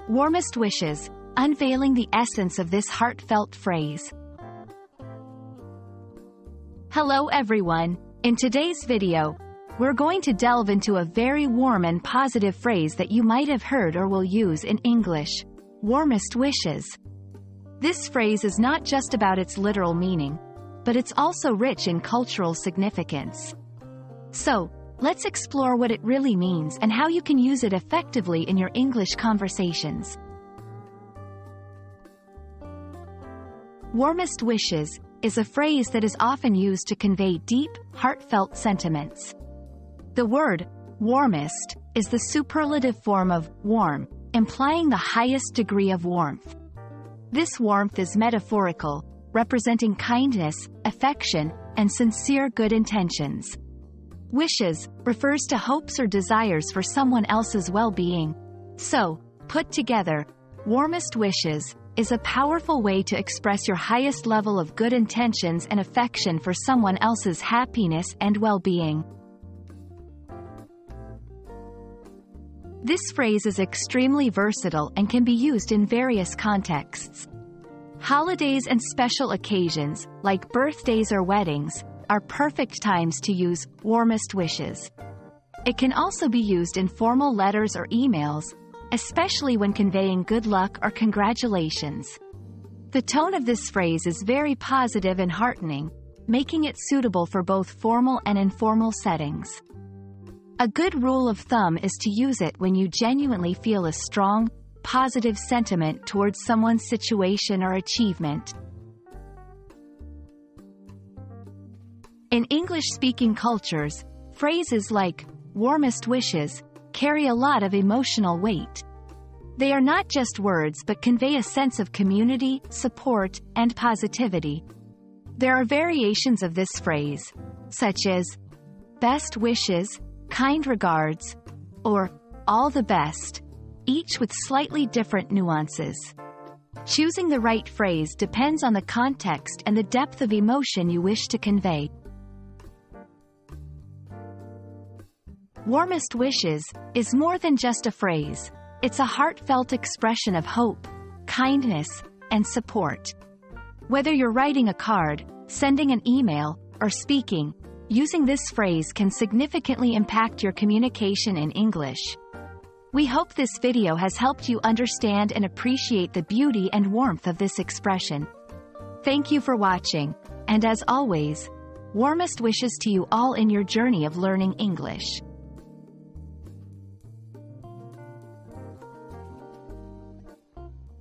Warmest wishes, unveiling the essence of this heartfelt phrase. Hello everyone, in today's video, we're going to delve into a very warm and positive phrase that you might have heard or will use in English. Warmest wishes. This phrase is not just about its literal meaning, but it's also rich in cultural significance. So, let's explore what it really means and how you can use it effectively in your English conversations. Warmest wishes is a phrase that is often used to convey deep, heartfelt sentiments. The word warmest is the superlative form of warm, implying the highest degree of warmth. This warmth is metaphorical, representing kindness, affection, and sincere good intentions. Wishes refers to hopes or desires for someone else's well-being. So, put together, warmest wishes is a powerful way to express your highest level of good intentions and affection for someone else's happiness and well-being. This phrase is extremely versatile and can be used in various contexts. Holidays and special occasions, like birthdays or weddings, are perfect times to use warmest wishes. It can also be used in formal letters or emails, especially when conveying good luck or congratulations. The tone of this phrase is very positive and heartening, making it suitable for both formal and informal settings. A good rule of thumb is to use it when you genuinely feel a strong, positive sentiment towards someone's situation or achievement. In English-speaking cultures, phrases like warmest wishes carry a lot of emotional weight. They are not just words but convey a sense of community, support, and positivity. There are variations of this phrase, such as best wishes, kind regards, or all the best, each with slightly different nuances. Choosing the right phrase depends on the context and the depth of emotion you wish to convey. Warmest wishes is more than just a phrase. It's a heartfelt expression of hope, kindness, and support. Whether you're writing a card, sending an email, or speaking, using this phrase can significantly impact your communication in English. We hope this video has helped you understand and appreciate the beauty and warmth of this expression. Thank you for watching, and as always, warmest wishes to you all in your journey of learning English.